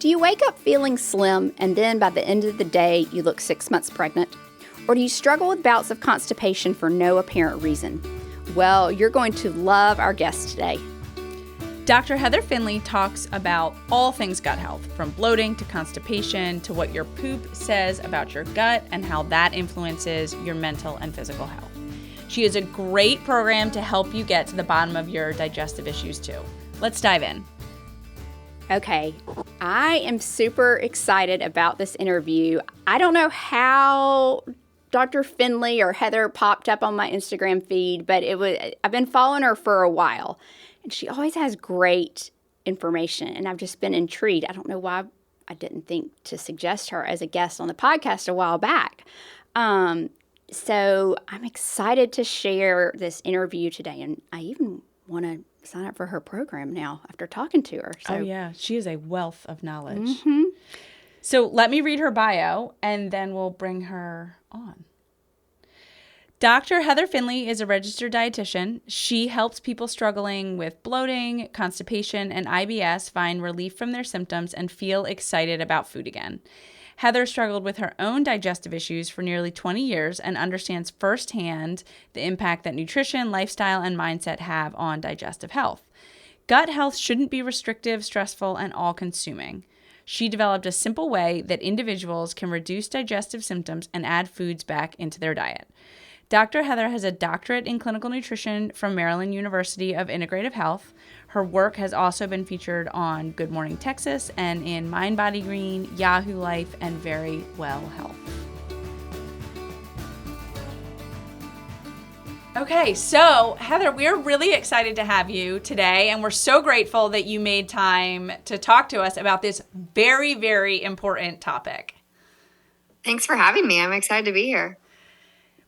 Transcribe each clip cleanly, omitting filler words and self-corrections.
Do you wake up feeling slim and then by the end of the day you look 6 months pregnant? Or do you struggle with bouts of constipation for no apparent reason? Well, you're going to love our guest today. Dr. Heather Finley talks about all things gut health, from bloating to constipation to what your poop says about your gut and how that influences your mental and physical health. She has a great program to help you get to the bottom of your digestive issues too. Let's dive in. Okay, I am super excited about this interview. I don't know how Dr. Finley or Heather popped up on my Instagram feed, but I've been following her for a while, and she always has great information, and I've just been intrigued. I don't know why I didn't think to suggest her as a guest on the podcast a while back. So I'm excited to share this interview today, and I even want to sign up for her program now after talking to her. So. Oh, yeah. She is a wealth of knowledge. Mm-hmm. So let me read her bio, and then we'll bring her on. Dr. Heather Finley is a registered dietitian. She helps people struggling with bloating, constipation, and IBS find relief from their symptoms and feel excited about food again. Heather struggled with her own digestive issues for nearly 20 years and understands firsthand the impact that nutrition, lifestyle, and mindset have on digestive health. Gut health shouldn't be restrictive, stressful, and all-consuming. She developed a simple way that individuals can reduce digestive symptoms and add foods back into their diet. Dr. Heather has a doctorate in clinical nutrition from Maryland University of Integrative Health. Her work has also been featured on Good Morning Texas and in Mind Body Green, Yahoo Life, and Very Well Health. Okay, so Heather, we're really excited to have you today, and we're so grateful that you made time to talk to us about this very, very important topic. Thanks for having me. I'm excited to be here.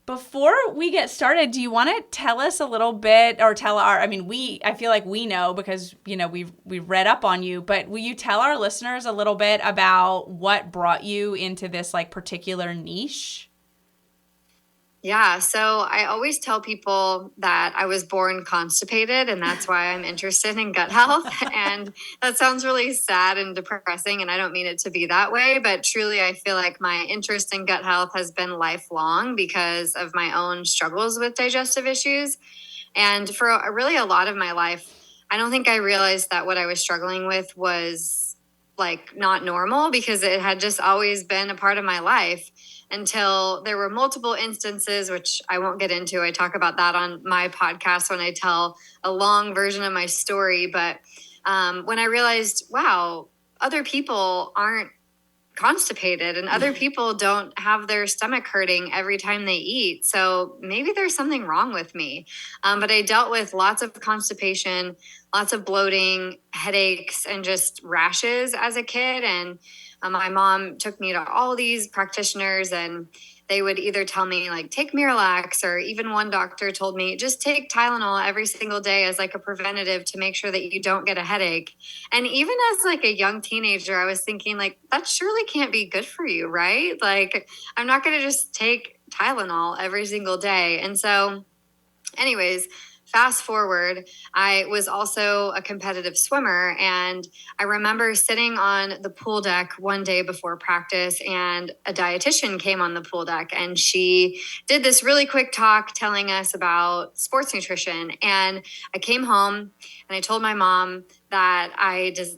Before we get started, do you want to tell us a little bit, or I feel like we know because, we've read up on you, but will you tell our listeners a little bit about what brought you into this particular niche? Yeah, so I always tell people that I was born constipated, and that's why I'm interested in gut health. And that sounds really sad and depressing, and I don't mean it to be that way, but truly I feel like my interest in gut health has been lifelong because of my own struggles with digestive issues. And for really a lot of my life, I don't think I realized that what I was struggling with was not normal, because it had just always been a part of my life until there were multiple instances, which I won't get into. I talk about that on my podcast when I tell a long version of my story. But when I realized, wow, other people aren't constipated and other people don't have their stomach hurting every time they eat. So maybe there's something wrong with me. But I dealt with lots of constipation, lots of bloating, headaches, and just rashes as a kid. And my mom took me to all these practitioners, and they would either tell me take Miralax, or even one doctor told me just take Tylenol every single day as a preventative to make sure that you don't get a headache. And even as a young teenager, I was thinking that surely can't be good for you, right? I'm not going to just take Tylenol every single day. And so anyways, fast forward, I was also a competitive swimmer, and I remember sitting on the pool deck one day before practice, and a dietitian came on the pool deck, and she did this really quick talk telling us about sports nutrition. And I came home and I told my mom that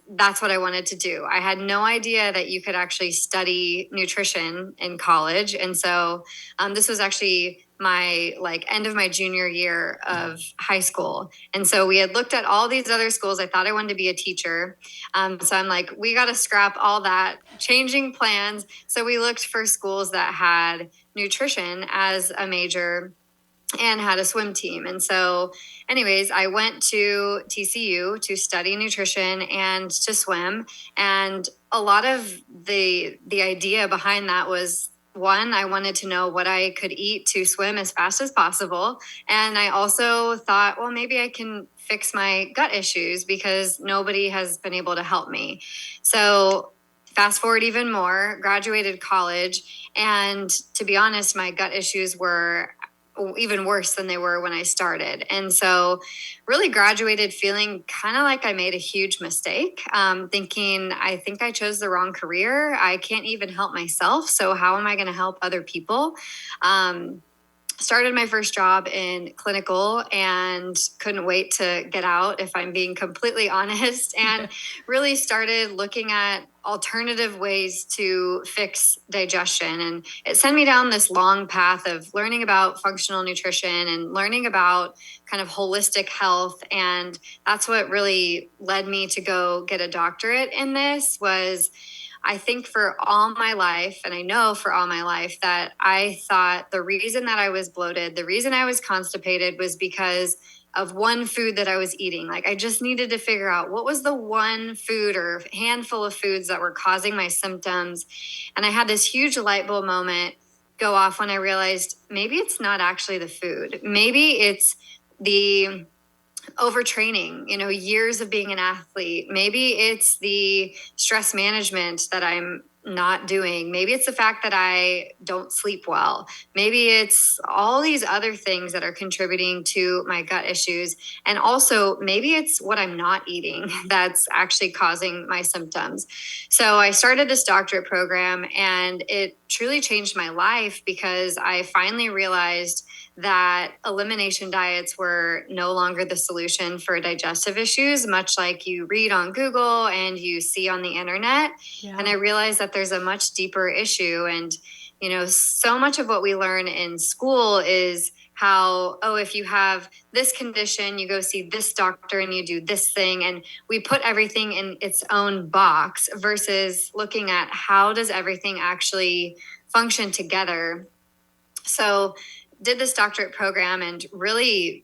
that's what I wanted to do. I had no idea that you could actually study nutrition in college. And so this was actually my end of my junior year of high school. And so we had looked at all these other schools. I thought I wanted to be a teacher. So I'm we got to scrap all that, changing plans. So we looked for schools that had nutrition as a major and had a swim team. And so anyways, I went to TCU to study nutrition and to swim. And a lot of the idea behind that was, one, I wanted to know what I could eat to swim as fast as possible. And I also thought, well, maybe I can fix my gut issues because nobody has been able to help me. So fast forward even more, graduated college. And to be honest, my gut issues were even worse than they were when I started. And so really graduated feeling kind of like I made a huge mistake, thinking, I think I chose the wrong career. I can't even help myself. So how am I going to help other people? Started my first job in clinical and couldn't wait to get out, if I'm being completely honest, and really started looking at alternative ways to fix digestion. And it sent me down this long path of learning about functional nutrition and learning about kind of holistic health. And that's what really led me to go get a doctorate in this. Was I think for all my life, and I know for all my life, that I thought the reason that I was bloated, the reason I was constipated, was because of one food that I was eating. Like I just needed to figure out what was the one food or handful of foods that were causing my symptoms. And I had this huge light bulb moment go off when I realized maybe it's not actually the food. Maybe it's the overtraining, years of being an athlete. Maybe it's the stress management that I'm not doing. Maybe it's the fact that I don't sleep well. Maybe it's all these other things that are contributing to my gut issues. And also, maybe it's what I'm not eating that's actually causing my symptoms. So I started this doctorate program, and it truly changed my life because I finally realized that elimination diets were no longer the solution for digestive issues, much like you read on Google and you see on the internet. Yeah. And I realized that there's a much deeper issue. And, so much of what we learn in school is how, if you have this condition, you go see this doctor and you do this thing. And we put everything in its own box versus looking at how does everything actually function together. So did this doctorate program, and really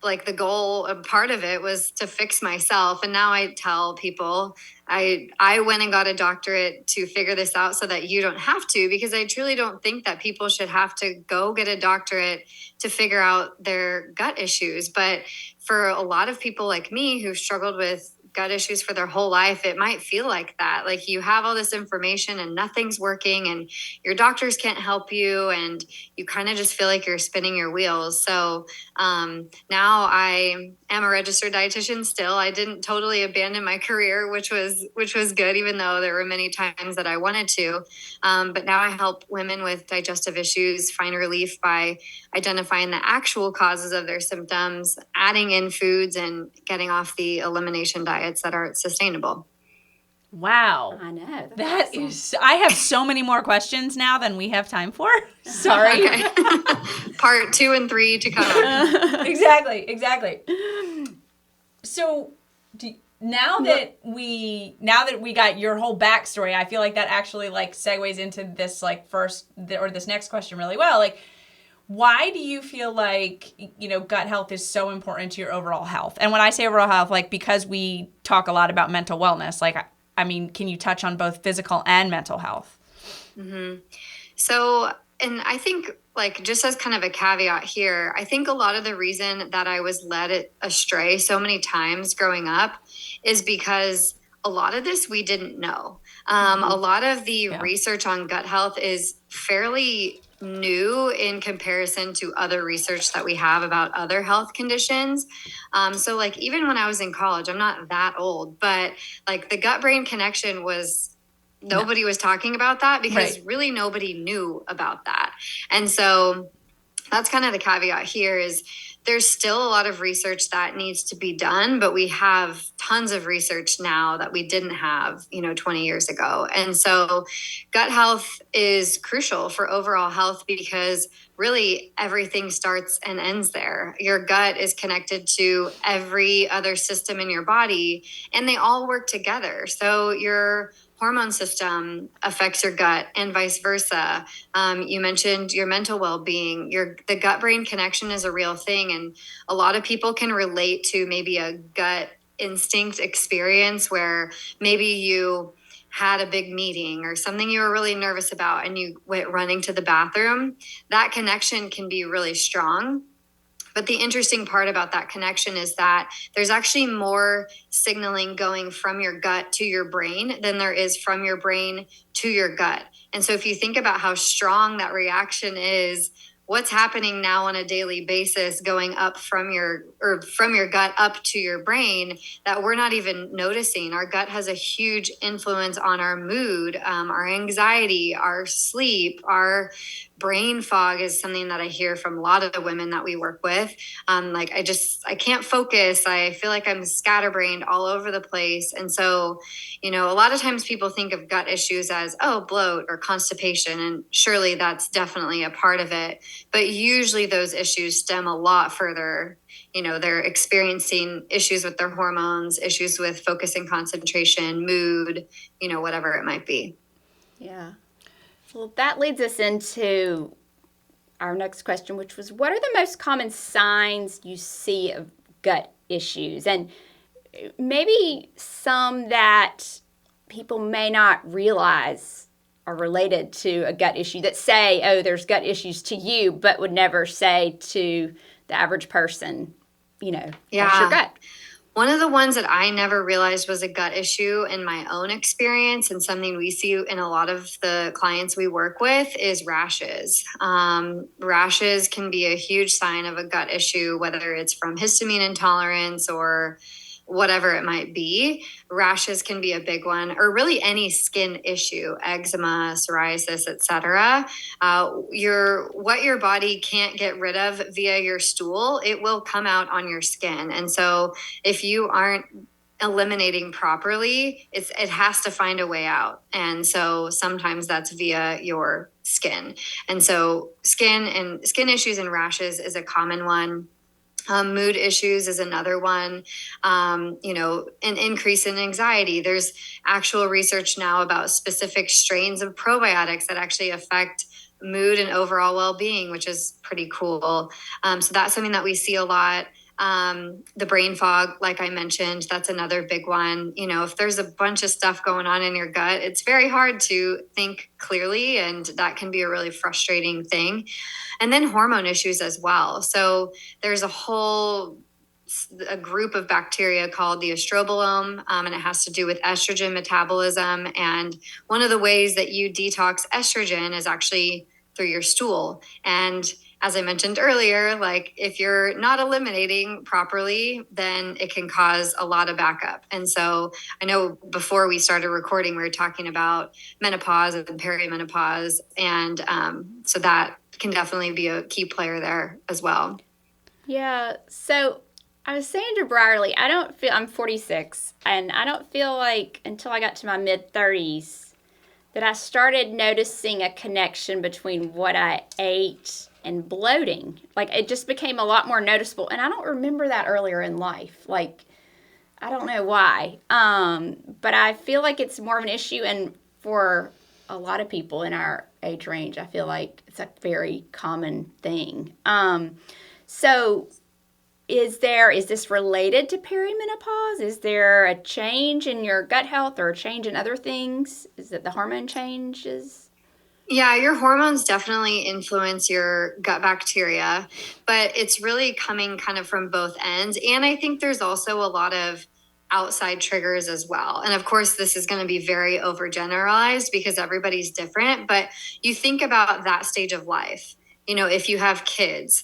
like the goal, a part of it was to fix myself. And now I tell people I went and got a doctorate to figure this out so that you don't have to, because I truly don't think that people should have to go get a doctorate to figure out their gut issues. But for a lot of people like me who've struggled with gut issues for their whole life, it might feel like that. Like you have all this information and nothing's working and your doctors can't help you, and you kind of just feel like you're spinning your wheels. So now I am a registered dietitian still. I didn't totally abandon my career, which was good, even though there were many times that I wanted to. But now I help women with digestive issues find relief by identifying the actual causes of their symptoms, adding in foods, and getting off the elimination diets that aren't sustainable. Wow. I know. That awesome. I have so many more questions now than we have time for. Sorry. Okay. Part 2 and 3 to come. Exactly. So now that we got your whole backstory, I feel like that actually segues into this this next question really well. Why do you feel like, gut health is so important to your overall health? And when I say overall health, because we talk a lot about mental wellness, can you touch on both physical and mental health? Mm-hmm. So, and I think just as kind of a caveat here, I think a lot of the reason that I was led astray so many times growing up is because a lot of this we didn't know. A lot of the research on gut health is fairly new in comparison to other research that we have about other health conditions. So even when I was in college, I'm not that old, but the gut brain connection was, nobody was talking about that because really nobody knew about that. And so that's kind of the caveat here is there's still a lot of research that needs to be done, but we have tons of research now that we didn't have, 20 years ago. And so gut health is crucial for overall health because really everything starts and ends there. Your gut is connected to every other system in your body, and they all work together. So your hormone system affects your gut and vice versa. You mentioned your mental well-being. The gut-brain connection is a real thing. And a lot of people can relate to maybe a gut instinct experience where maybe you had a big meeting or something you were really nervous about and you went running to the bathroom. That connection can be really strong. But the interesting part about that connection is that there's actually more signaling going from your gut to your brain than there is from your brain to your gut. And so if you think about how strong that reaction is what's happening now on a daily basis going up from your gut up to your brain that we're not even noticing. Our gut has a huge influence on our mood, our anxiety, our sleep, our brain fog is something that I hear from a lot of the women that we work with. Like I can't focus. I feel like I'm scatterbrained all over the place. And so, a lot of times people think of gut issues as, oh, bloat or constipation. And surely that's definitely a part of it. But usually those issues stem a lot further. They're experiencing issues with their hormones, issues with focus and concentration, mood, whatever it might be. Yeah. Well, that leads us into our next question, which was, what are the most common signs you see of gut issues? And maybe some that people may not realize are related to a gut issue, that say, oh, there's gut issues to you, but would never say to the average person, Yeah. What's your gut? One of the ones that I never realized was a gut issue in my own experience, and something we see in a lot of the clients we work with, is rashes. Rashes can be a huge sign of a gut issue, whether it's from histamine intolerance or whatever it might be. Rashes can be a big one, or really any skin issue, eczema, psoriasis, etc. What your body can't get rid of via your stool, it will come out on your skin. And so if you aren't eliminating properly, it has to find a way out. And so sometimes that's via your skin. And so skin issues and rashes is a common one. Mood issues is another one. An increase in anxiety. There's actual research now about specific strains of probiotics that actually affect mood and overall well-being, which is pretty cool. So that's something that we see a lot. The brain fog, like I mentioned, that's another big one. If there's a bunch of stuff going on in your gut, it's very hard to think clearly, and that can be a really frustrating thing. And then hormone issues as well. So there's a group of bacteria called the estrobolome, and it has to do with estrogen metabolism. And one of the ways that you detox estrogen is actually through your stool. And as I mentioned earlier, like if you're not eliminating properly, then it can cause a lot of backup. And so I know before we started recording, we were talking about menopause and perimenopause. And so that can definitely be a key player there as well. Yeah. So I was saying to Brierly, I'm 46, and I don't feel like until I got to my mid 30s that I started noticing a connection between what I ate and bloating. Like it just became a lot more noticeable. And I don't remember that earlier in life. Like, I don't know why. But I feel like it's more of an issue. And for a lot of people in our age range, I feel like it's a very common thing. So is this related to perimenopause? Is there a change in your gut health or a change in other things? Is it the hormone changes? Yeah, your hormones definitely influence your gut bacteria, but it's really coming kind of from both ends. And I think there's also a lot of outside triggers as well. And of course, this is going to be very overgeneralized because everybody's different, but you think about that stage of life. If you have kids,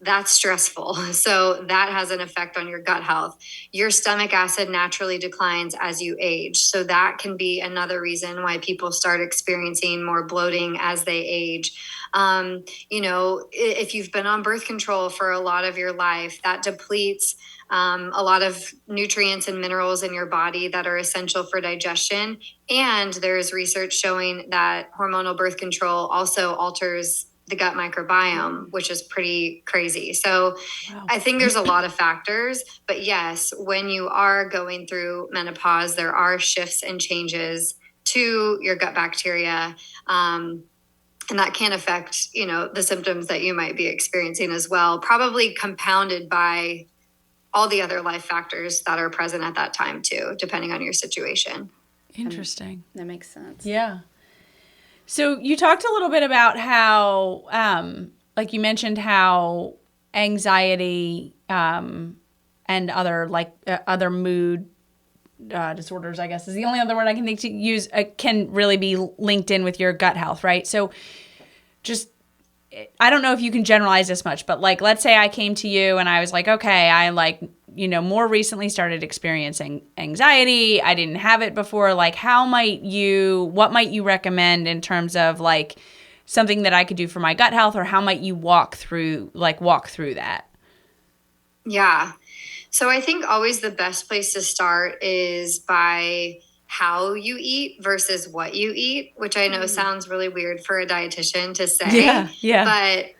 that's stressful. So that has an effect on your gut health. Your stomach acid naturally declines as you age. So that can be another reason why people start experiencing more bloating as they age. If you've been on birth control for a lot of your life, that depletes a lot of nutrients and minerals in your body that are essential for digestion. And there's research showing that hormonal birth control also alters the gut microbiome, which is pretty crazy. So wow. I think there's a lot of factors, but yes, when you are going through menopause, there are shifts and changes to your gut bacteria. And that can affect, the symptoms that you might be experiencing as well, probably compounded by all the other life factors that are present at that time too, depending on your situation. Interesting. That makes sense. Yeah. So you talked a little bit about how, like you mentioned, how anxiety and other mood disorders, I guess is the only other word I can think to use, can really be linked in with your gut health, right? So just I don't know if you can generalize this much, but like, let's say I came to you and I was like, okay, I like, more recently started experiencing anxiety. I didn't have it before. Like, what might you recommend in terms of like something that I could do for my gut health, or how might you walk through that? Yeah. So I think always the best place to start is by how you eat versus what you eat, which I know sounds really weird for a dietitian to say, Yeah. but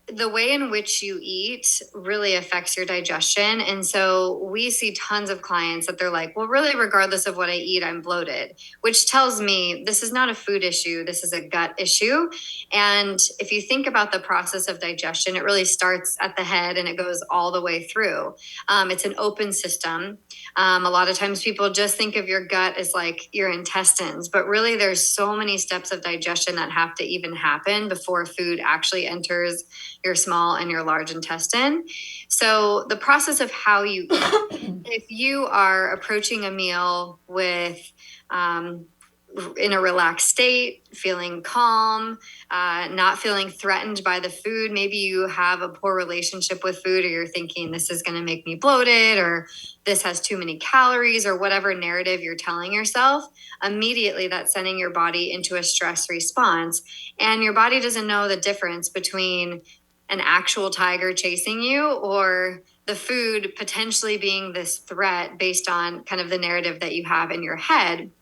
the way in which you eat really affects your digestion. And so we see tons of clients that they're like, well, really, regardless of what I eat, I'm bloated, which tells me this is not a food issue. This is a gut issue. And if you think about the process of digestion, it really starts at the head and it goes all the way through. It's an open system. A lot of times people just think of your gut as like your intestines, but really there's so many steps of digestion that have to even happen before food actually enters your small and your large intestine. So the process of how you eat, if you are approaching a meal with in a relaxed state, feeling calm, not feeling threatened by the food. Maybe you have a poor relationship with food, or you're thinking this is going to make me bloated, or this has too many calories, or whatever narrative you're telling yourself. Immediately that's sending your body into a stress response. And your body doesn't know the difference between an actual tiger chasing you or the food potentially being this threat based on kind of the narrative that you have in your head.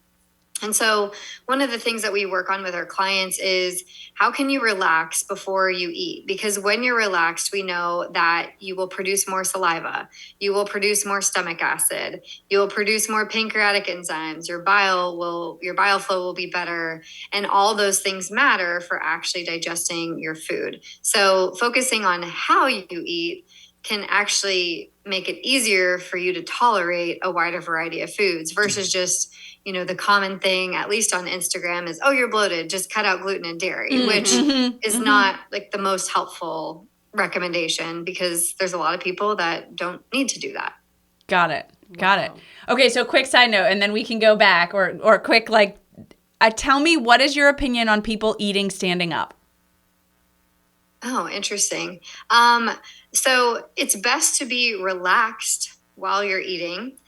And so one of the things that we work on with our clients is how can you relax before you eat? Because when you're relaxed, we know that you will produce more saliva, you will produce more stomach acid, you will produce more pancreatic enzymes, your bile flow will be better, and all those things matter for actually digesting your food. So focusing on how you eat can actually make it easier for you to tolerate a wider variety of foods versus just the common thing, at least on Instagram, is, oh, you're bloated, just cut out gluten and dairy, which is not like the most helpful recommendation because there's a lot of people that don't need to do that. Got it. Okay, so quick side note, and then we can go back or quick, like, tell me, what is your opinion on people eating standing up? Oh, interesting. So it's best to be relaxed while you're eating.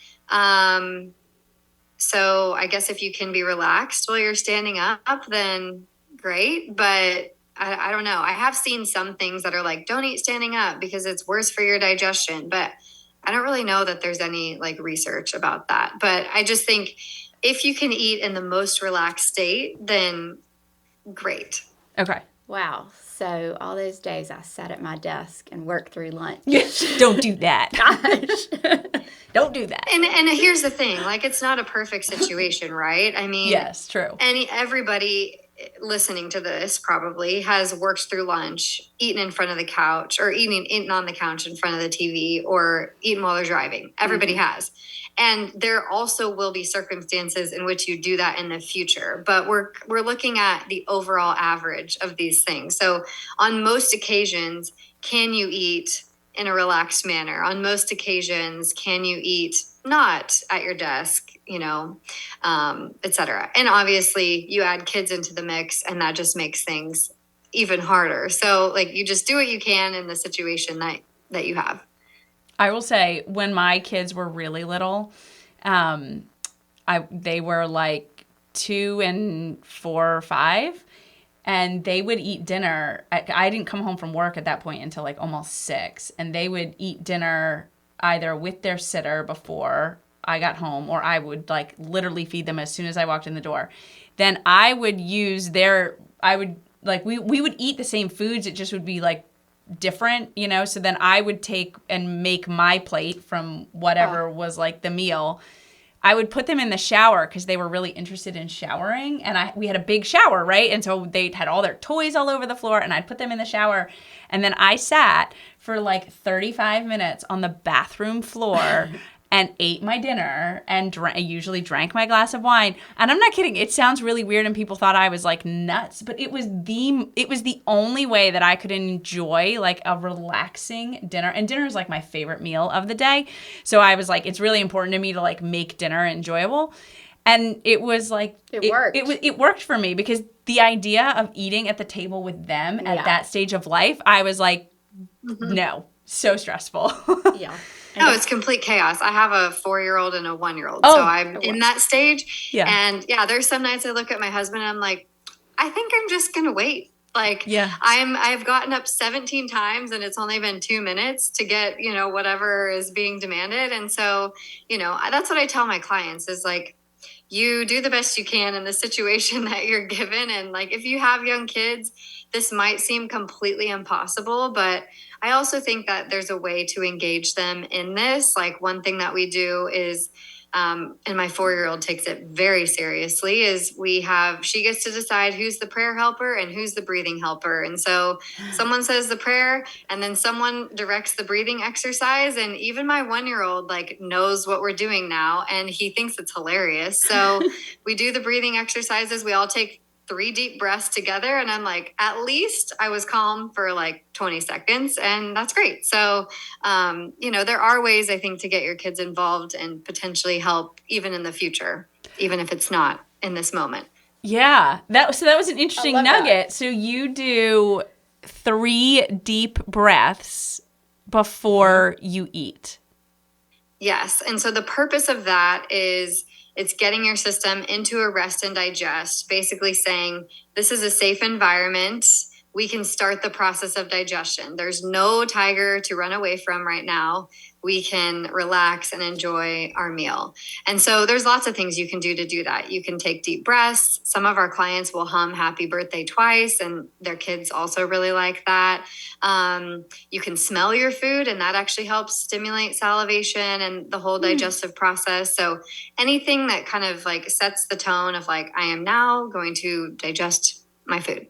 So I guess if you can be relaxed while you're standing up, then great. But I don't know. I have seen some things that are like, don't eat standing up because it's worse for your digestion. But I don't really know that there's any like research about that. But I just think if you can eat in the most relaxed state, then great. Okay. Wow. So all those days I sat at my desk and worked through lunch. Don't do that. Gosh. Don't do that. And here's the thing, like, it's not a perfect situation, right? I mean, yes, true. Everybody listening to this probably has worked through lunch, eaten in front of the couch, or eaten on the couch in front of the TV, or eaten while they're driving. Everybody has. And there also will be circumstances in which you do that in the future. But we're looking at the overall average of these things. So on most occasions, can you eat in a relaxed manner? On most occasions, can you eat not at your desk, et cetera? And obviously you add kids into the mix and that just makes things even harder. So like you just do what you can in the situation that you have. I will say when my kids were really little, they were like 2 and 4 or 5. And they would eat dinner. I didn't come home from work at that point until like almost 6. And they would eat dinner either with their sitter before I got home, or I would like literally feed them as soon as I walked in the door. Then I would use we would eat the same foods. It just would be like different, So then I would take and make my plate from whatever was like the meal. I would put them in the shower because they were really interested in showering. And we had a big shower, right? And so they had all their toys all over the floor, and I'd put them in the shower. And then I sat for like 35 minutes on the bathroom floor and ate my dinner and usually drank my glass of wine. And I'm not kidding. It sounds really weird and people thought I was like nuts, but it was the only way that I could enjoy like a relaxing dinner. And dinner is like my favorite meal of the day. So I was like, it's really important to me to like make dinner enjoyable. And it was like, it worked. It worked for me because the idea of eating at the table with them at that stage of life, I was like, no, so stressful. Yeah. No, it's complete chaos. I have a 4-year-old and a 1-year-old. Oh. So I'm in that stage. Yeah. And there's some nights I look at my husband and I'm like, I think I'm just going to wait. Like Yeah. I've gotten up 17 times and it's only been 2 minutes to get, whatever is being demanded. And so, that's what I tell my clients is like, you do the best you can in the situation that you're given. And like, if you have young kids, this might seem completely impossible, but I also think that there's a way to engage them in this. Like one thing that we do is, and my 4-year-old takes it very seriously, is she gets to decide who's the prayer helper and who's the breathing helper. And so someone says the prayer and then someone directs the breathing exercise. And even my 1-year-old like knows what we're doing now and he thinks it's hilarious. So we do the breathing exercises. We all take 3 deep breaths together. And I'm like, at least I was calm for like 20 seconds and that's great. So, there are ways I think to get your kids involved and potentially help even in the future, even if it's not in this moment. Yeah. That was an interesting nugget. That. So you do 3 deep breaths before you eat. Yes. And so the purpose of that is it's getting your system into a rest and digest, basically saying this is a safe environment. We can start the process of digestion. There's no tiger to run away from right now. We can relax and enjoy our meal. And so there's lots of things you can do that. You can take deep breaths. Some of our clients will hum happy birthday twice, and their kids also really like that. You can smell your food, and that actually helps stimulate salivation and the whole digestive process. So anything that kind of like sets the tone of like, I am now going to digest my food.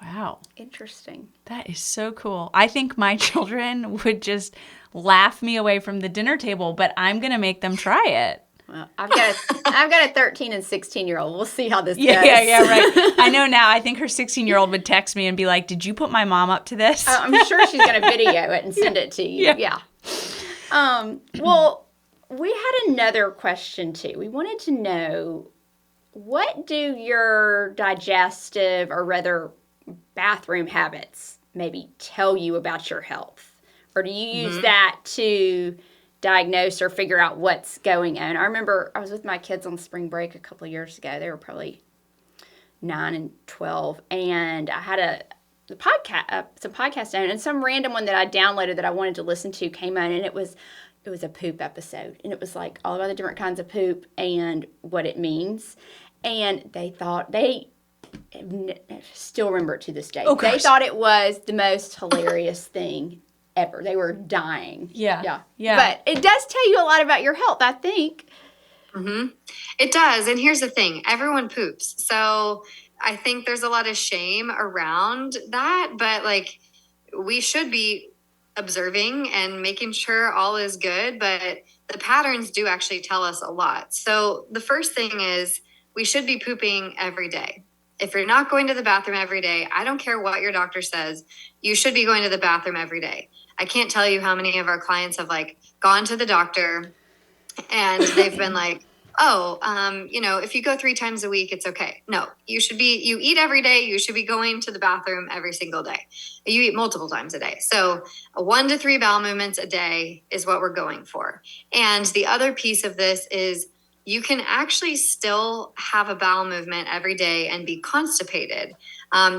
Wow. Interesting. That is so cool. I think my children would just laugh me away from the dinner table, but I'm going to make them try it. Well, I've got a 13 and 16-year-old. We'll see how this goes. Yeah, right. I know now. I think her 16-year-old would text me and be like, did you put my mom up to this? I'm sure she's going to video it and send it to you. Yeah. Well, we had another question too. We wanted to know, what do your digestive or rather bathroom habits maybe tell you about your health? Or do you use that to diagnose or figure out what's going on? I remember I was with my kids on spring break a couple of years ago. They were probably 9 and 12, and I had some podcast on, and some random one that I downloaded that I wanted to listen to came on, and it was a poop episode, and it was like all about the different kinds of poop and what it means. And they still remember it to this day. Oh, gosh. They thought it was the most hilarious thing ever. They were dying. Yeah. But it does tell you a lot about your health, I think. Mm-hmm. It does. And here's the thing. Everyone poops. So I think there's a lot of shame around that. But like, we should be observing and making sure all is good. But the patterns do actually tell us a lot. So the first thing is we should be pooping every day. If you're not going to the bathroom every day, I don't care what your doctor says, you should be going to the bathroom every day. I can't tell you how many of our clients have like gone to the doctor and they've been like, if you go 3 times a week, it's okay. No, you eat every day. You should be going to the bathroom every single day. You eat multiple times a day. So 1 to 3 bowel movements a day is what we're going for. And the other piece of this is you can actually still have a bowel movement every day and be constipated.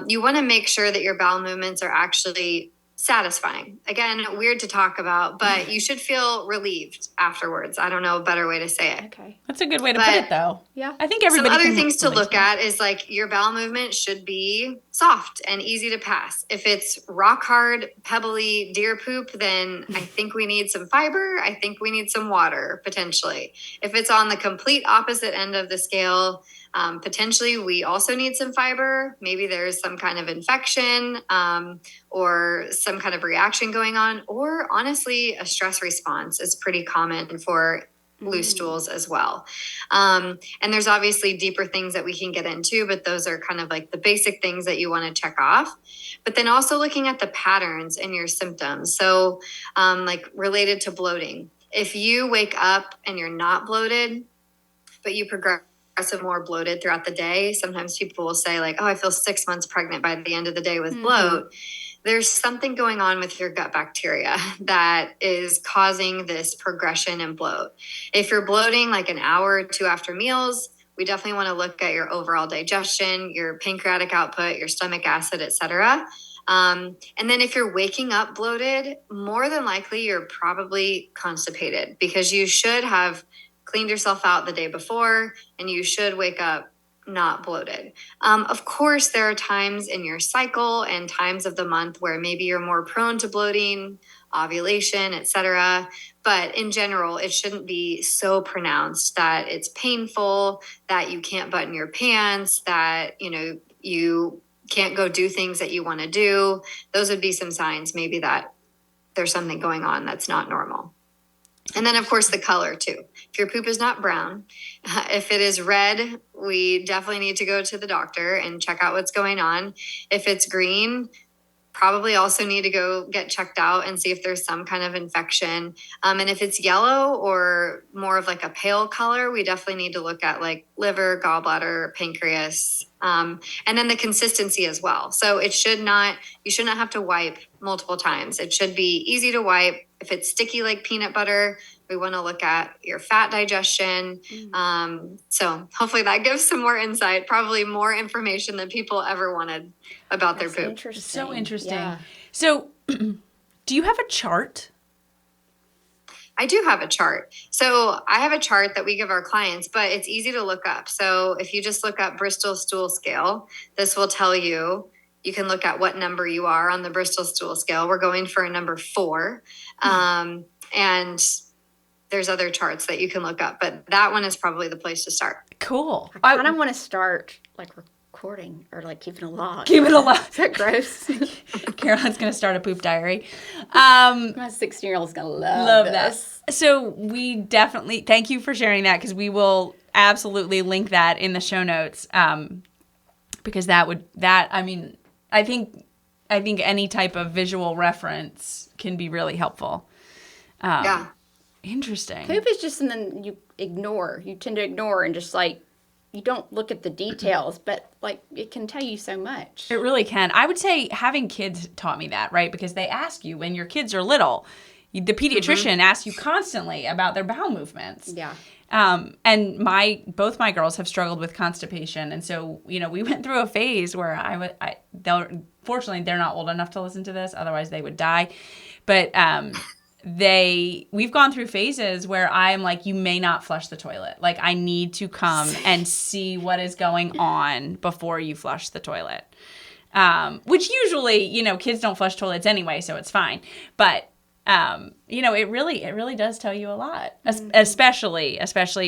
You want to make sure that your bowel movements are actually satisfying. Again, weird to talk about, but you should feel relieved afterwards. I don't know a better way to say it. Okay. That's a good way to put it, though. Yeah. I think everybody Some other can things to relate look at is like your bowel movement should be soft and easy to pass. If it's rock hard, pebbly deer poop, then I think we need some fiber. I think we need some water potentially. If it's on the complete opposite end of the scale, potentially we also need some fiber. Maybe there's some kind of infection or some kind of reaction going on, or honestly, a stress response is pretty common for loose stools as well. And there's obviously deeper things that we can get into, but those are kind of like the basic things that you want to check off. But then also looking at the patterns in your symptoms. So like related to bloating, if you wake up and you're not bloated, but you progress progressive, more bloated throughout the day. Sometimes people will say like, oh, I feel 6 months pregnant by the end of the day with bloat. There's something going on with your gut bacteria that is causing this progression in bloat. If you're bloating like an hour or two after meals, we definitely want to look at your overall digestion, your pancreatic output, your stomach acid, etc. And then if you're waking up bloated, more than likely you're probably constipated, because you should have cleaned yourself out the day before and you should wake up not bloated. Of course, there are times in your cycle and times of the month where maybe you're more prone to bloating, ovulation, etc. But in general, it shouldn't be so pronounced that it's painful, that you can't button your pants, that, you can't go do things that you want to do. Those would be some signs maybe that there's something going on that's not normal. And then, of course, the color too. If your poop is not brown, if it is red, we definitely need to go to the doctor and check out what's going on. If it's green, probably also need to go get checked out and see if there's some kind of infection. And if it's yellow or more of like a pale color, we definitely need to look at like liver, gallbladder, pancreas, and then the consistency as well. So you should not have to wipe multiple times. It should be easy to wipe. If it's sticky like peanut butter, we want to look at your fat digestion. So hopefully that gives some more insight, probably more information than people ever wanted about their poop. Interesting. So interesting. Yeah. So do you have a chart? I do have a chart. So I have a chart that we give our clients, but it's easy to look up. So if you just look up Bristol stool scale, this will tell you. You can look at what number you are on the Bristol stool scale. We're going for a number 4. And there's other charts that you can look up, but that one is probably the place to start. Cool. I kind of want to start like recording or like keeping a log. Keep it alive. Is that gross? Caroline's going to start a poop diary. My 16-year-old's going to love this. That. So we definitely, thank you for sharing that, because we will absolutely link that in the show notes. Because I think any type of visual reference can be really helpful. Yeah. Interesting. Poop is just something you ignore. You tend to ignore and just like, you don't look at the details, but like it can tell you so much. It really can. I would say having kids taught me that, right? Because they ask you when your kids are little, the pediatrician asks you constantly about their bowel movements. Yeah. And both my girls have struggled with constipation. And so, we went through a phase where fortunately they're not old enough to listen to this. Otherwise they would die. But, we've gone through phases where I'm like, you may not flush the toilet. Like, I need to come and see what is going on before you flush the toilet. Which usually, kids don't flush toilets anyway, so it's fine. But, it really does tell you a lot, especially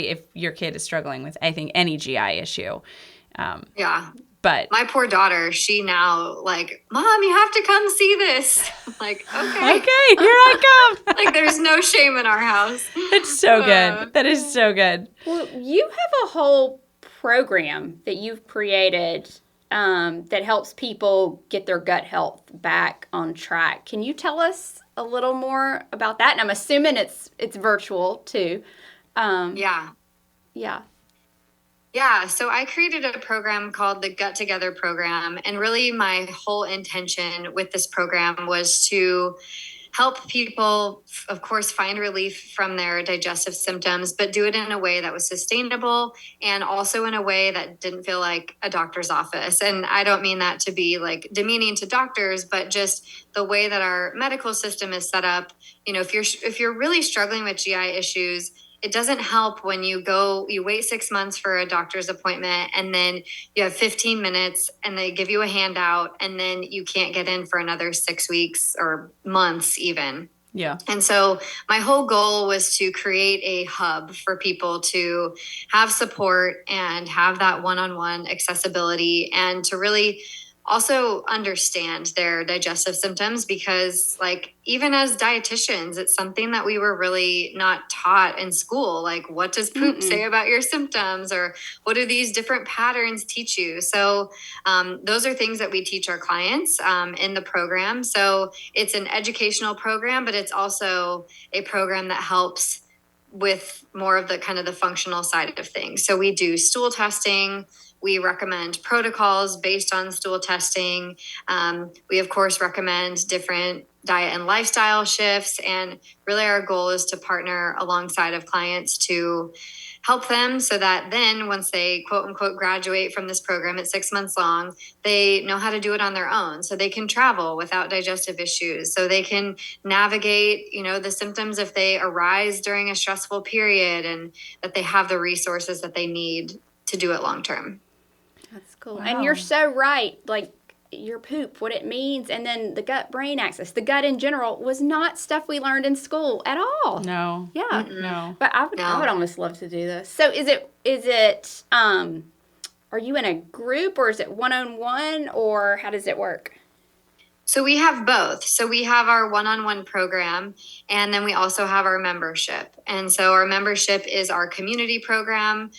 if your kid is struggling with, I think, any GI issue. Yeah. But my poor daughter, she now like, Mom, you have to come see this. I'm like, okay, here I come. Like, there's no shame in our house. That's so good. That is so good. Well, you have a whole program that you've created that helps people get their gut health back on track. Can you tell us a little more about that? And I'm assuming it's virtual too. Yeah. Yeah. Yeah, so I created a program called the Gut Together program. And really my whole intention with this program was to help people, of course, find relief from their digestive symptoms, but do it in a way that was sustainable and also in a way that didn't feel like a doctor's office. And I don't mean that to be like demeaning to doctors, but just the way that our medical system is set up. If you're really struggling with GI issues, it doesn't help when you wait 6 months for a doctor's appointment and then you have 15 minutes and they give you a handout and then you can't get in for another 6 weeks or months even. Yeah. And so my whole goal was to create a hub for people to have support and have that one-on-one accessibility and to really also understand their digestive symptoms, because like even as dietitians, it's something that we were really not taught in school. Like, what does poop say about your symptoms, or what do these different patterns teach you? So those are things that we teach our clients in the program. So it's an educational program, but it's also a program that helps with more of the kind of the functional side of things. So we do stool testing. We recommend protocols based on stool testing. We, of course, recommend different diet and lifestyle shifts. And really our goal is to partner alongside of clients to help them so that then once they quote unquote graduate from this program, it's 6 months long, they know how to do it on their own. So they can travel without digestive issues. So they can navigate, the symptoms if they arise during a stressful period, and that they have the resources that they need to do it long term. That's cool. Wow. And you're so right. Like your poop, what it means, and then the gut-brain axis, the gut in general, was not stuff we learned in school at all. No. Yeah. Mm-mm. No. But I would almost love to do this. So is it are you in a group, or is it one-on-one, or how does it work? So we have both. So we have our one-on-one program, and then we also have our membership. And so our membership is our community program.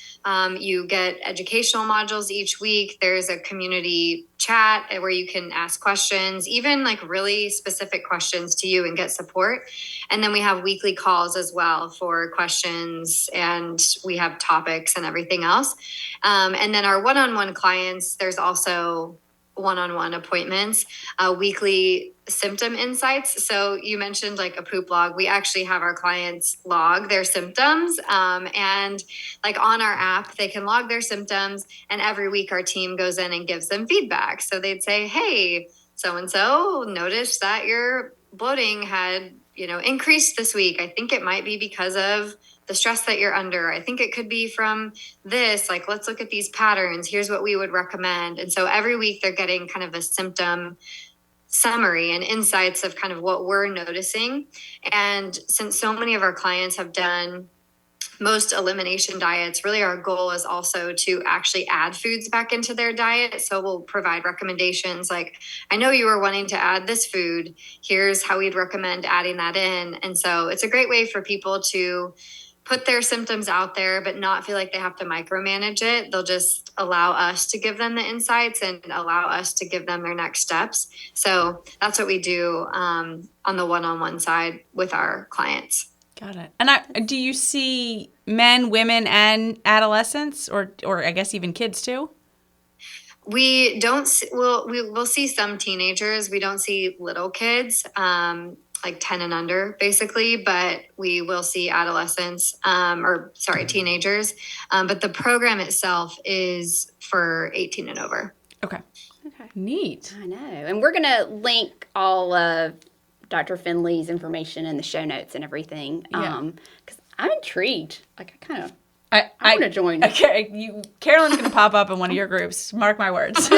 You get educational modules each week. There's a community chat where you can ask questions, even like really specific questions to you, and get support. And then we have weekly calls as well for questions, and we have topics and everything else. And then our one-on-one clients, there's also one-on-one appointments, weekly symptom insights. So you mentioned like a poop log. We actually have our clients log their symptoms, and like on our app, they can log their symptoms, and every week our team goes in and gives them feedback. So they'd say, hey, so-and-so noticed that your bloating had, increased this week. I think it might be because of the stress that you're under. I think it could be from this, like, let's look at these patterns. Here's what we would recommend. And so every week they're getting kind of a symptom summary and insights of kind of what we're noticing. And since so many of our clients have done most elimination diets, really our goal is also to actually add foods back into their diet. So we'll provide recommendations like, I know you were wanting to add this food. Here's how we'd recommend adding that in. And so it's a great way for people to put their symptoms out there, but not feel like they have to micromanage it. They'll just allow us to give them the insights and allow us to give them their next steps. So that's what we do on the one-on-one side with our clients. Got it. And do you see men, women, and adolescents, or I guess even kids too? We don't. We'll see some teenagers. We don't see little kids, like 10 and under, basically. But we will see adolescents, teenagers. But the program itself is for 18 and over. Okay. Neat. I know. And we're going to link all of Dr. Finley's information in the show notes and everything. Yeah. Because I'm intrigued. Like, I want to join. Okay, Carolyn's going to pop up in one of your groups. Mark my words. They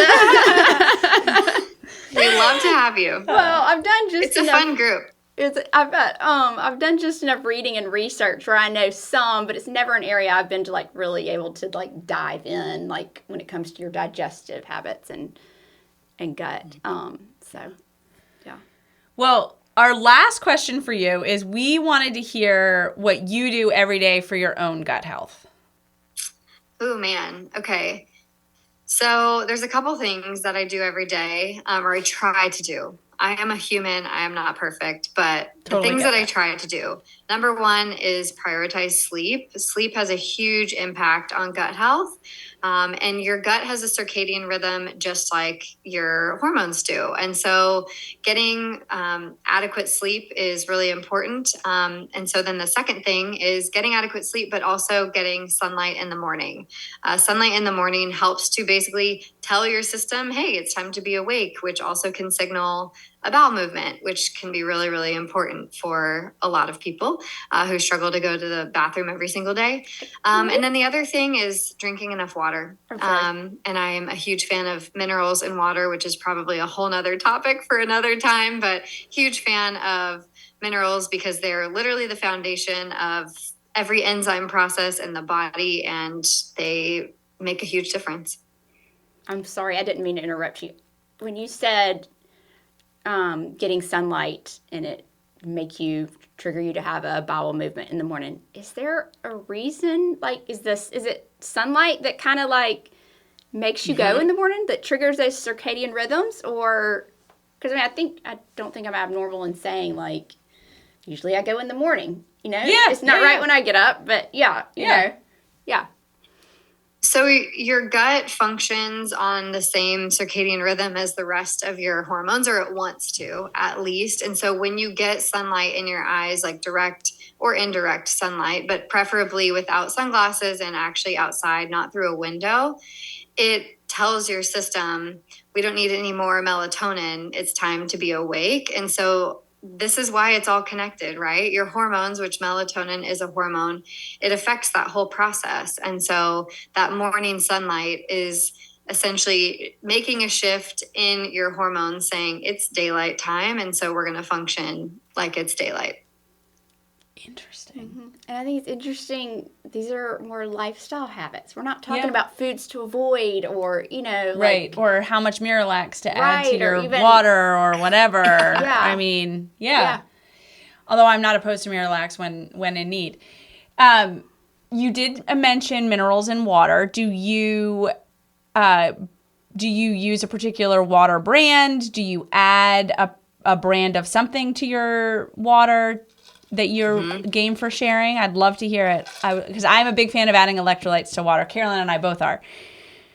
love to have you. Well, I've done just It's a fun group. I've done just enough reading and research where I know some, but it's never an area I've been to like really able to like dive in, like when it comes to your digestive habits and gut. So yeah. Well, our last question for you is, we wanted to hear what you do every day for your own gut health. Oh, man. Okay. So there's a couple things that I do every day, or I try to do. I am a human. I am not perfect, but the things that I try to do. Number one is prioritize sleep. Sleep has a huge impact on gut health. And your gut has a circadian rhythm just like your hormones do. And so getting adequate sleep is really important. And so then the second thing is getting adequate sleep, but also getting sunlight in the morning. Sunlight in the morning helps to basically tell your system, hey, it's time to be awake, which also can signal a bowel movement, which can be really, really important for a lot of people who struggle to go to the bathroom every single day. And then the other thing is drinking enough water. And I am a huge fan of minerals in water, which is probably a whole nother topic for another time, but huge fan of minerals because they're literally the foundation of every enzyme process in the body, and they make a huge difference. I'm sorry, I didn't mean to interrupt you. When you said getting sunlight and it trigger you to have a bowel movement in the morning, is there a reason? Like, is it sunlight that kind of like makes you go in the morning, that triggers those circadian rhythms? Or because I don't think I'm abnormal in saying like usually I go in the morning, Yeah, it's not right when I get up, but you know, yeah. So your gut functions on the same circadian rhythm as the rest of your hormones, or it wants to at least. And so when you get sunlight in your eyes, like direct or indirect sunlight, but preferably without sunglasses and actually outside, not through a window, it tells your system, we don't need any more melatonin. It's time to be awake. And so this is why it's all connected, right? Your hormones, which melatonin is a hormone, it affects that whole process. And so that morning sunlight is essentially making a shift in your hormones, saying it's daylight time. And so we're going to function like it's daylight. Interesting. Mm-hmm. And I think it's interesting. These are more lifestyle habits. We're not talking about foods to avoid or, right. Or how much Miralax to add to your even water or whatever. I mean, although I'm not opposed to Miralax when in need. You did mention minerals in water. Do you use a particular water brand? Do you add a brand of something to your water that you're game for sharing? I'd love to hear it, because I'm a big fan of adding electrolytes to water. Carolyn and I both are.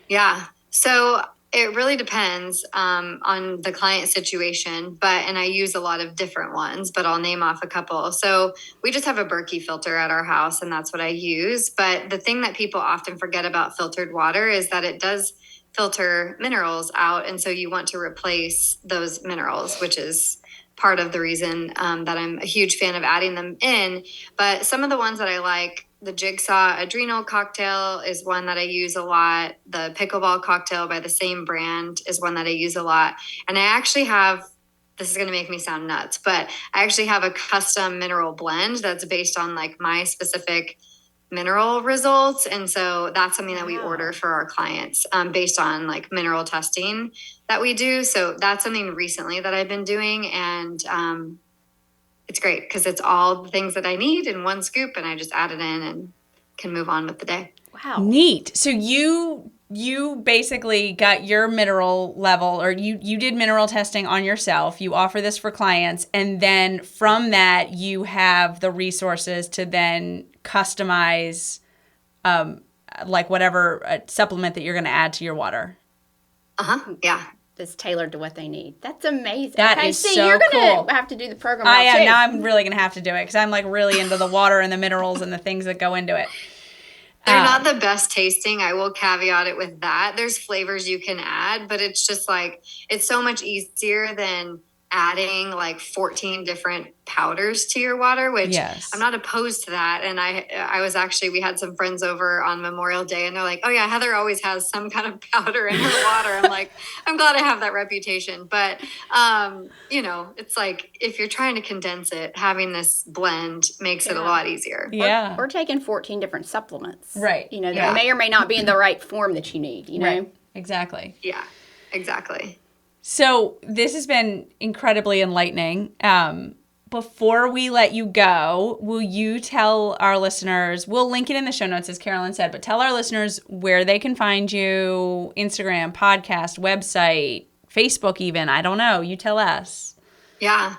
Yeah. So it really depends on the client situation, and I use a lot of different ones, but I'll name off a couple. So we just have a Berkey filter at our house, and that's what I use. But the thing that people often forget about filtered water is that it does filter minerals out. And so you want to replace those minerals, which is part of the reason that I'm a huge fan of adding them in. But some of the ones that I like, the Jigsaw Adrenal Cocktail is one that I use a lot. The Pickleball Cocktail by the same brand is one that I use a lot. And I actually have, this is going to make me sound nuts, but I actually have a custom mineral blend that's based on like my specific mineral results. And so that's something that we order for our clients based on like mineral testing that we do. So that's something recently that I've been doing. And it's great because it's all the things that I need in one scoop, and I just add it in and can move on with the day. Wow. Neat. So you basically got your mineral level, or you did mineral testing on yourself. You offer this for clients, and then from that you have the resources to then customize like whatever supplement that you're going to add to your water. Yeah. That's tailored to what they need. That's amazing. That is so you're cool. gonna have to do the program. I am. too. Now I'm really going to have to do it because I'm like really into the water and the minerals and the things that go into it. They're not the best tasting. I will caveat it with that. There's flavors you can add, but it's just like, it's so much easier than adding like 14 different powders to your water, which I'm not opposed to that. And I was actually, we had some friends over on Memorial Day, and they're like, oh yeah, Heather always has some kind of powder in her water. I'm like, I'm glad I have that reputation. But, it's like, if you're trying to condense it, having this blend makes it a lot easier. Yeah. Or taking 14 different supplements. Right. That may or may not be in the right form that you need, Right. Exactly. Yeah, exactly. So this has been incredibly enlightening. Before we let you go, will you tell our listeners, we'll link it in the show notes as Carolyn said, but tell our listeners where they can find you, Instagram, podcast, website, Facebook even, I don't know, you tell us. Yeah.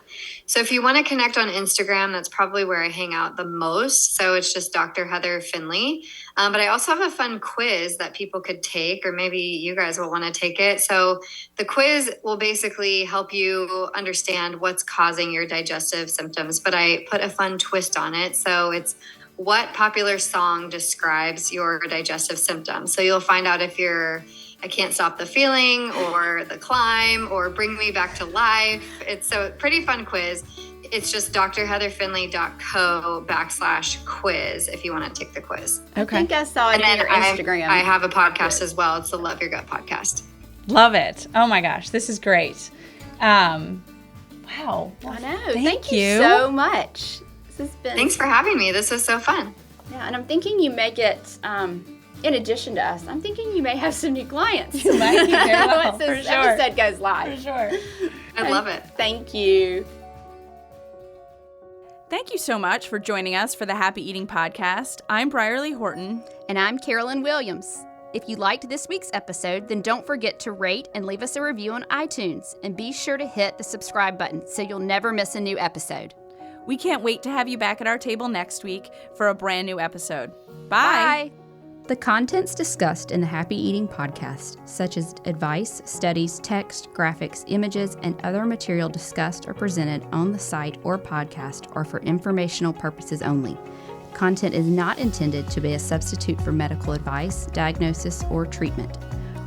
So if you want to connect on Instagram, that's probably where I hang out the most. So it's just Dr. Heather Finley. But I also have a fun quiz that people could take, or maybe you guys will want to take it. So the quiz will basically help you understand what's causing your digestive symptoms, but I put a fun twist on it. So it's what popular song describes your digestive symptoms. So you'll find out if you're I Can't Stop the Feeling or The Climb or Bring Me Back to Life. It's a pretty fun quiz. It's just drheatherfinley.co/quiz if you want to take the quiz. Okay. I think I saw it on your Instagram. I have a podcast as well. It's the Love Your Gut podcast. Love it. Oh my gosh, this is great. Wow. Well, I know. Thank you so much. This has been. Thanks for having me. This was so fun. Yeah, and I'm thinking you make it. In addition to us, I'm thinking you may have some new clients. You might be very well, once this episode goes live. For sure. I love it. Thank you. Thank you so much for joining us for the Happy Eating Podcast. I'm Brierly Horton. And I'm Carolyn Williams. If you liked this week's episode, then don't forget to rate and leave us a review on iTunes. And be sure to hit the subscribe button so you'll never miss a new episode. We can't wait to have you back at our table next week for a brand new episode. Bye. The contents discussed in the Happy Eating podcast, such as advice, studies, text, graphics, images, and other material discussed or presented on the site or podcast, are for informational purposes only. Content is not intended to be a substitute for medical advice, diagnosis, or treatment.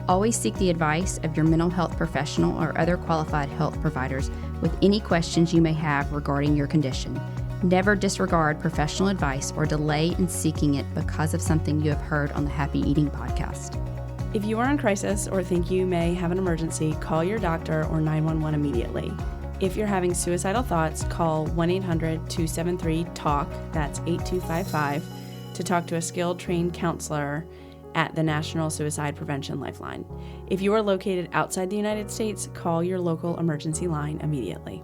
Always seek the advice of your mental health professional or other qualified health providers with any questions you may have regarding your condition. Never disregard professional advice or delay in seeking it because of something you have heard on the Happy Eating podcast. If you are in crisis or think you may have an emergency, call your doctor or 911 immediately. If you're having suicidal thoughts, call 1-800-273-TALK, that's 8255, to talk to a skilled trained counselor at the National Suicide Prevention Lifeline. If you are located outside the United States, call your local emergency line immediately.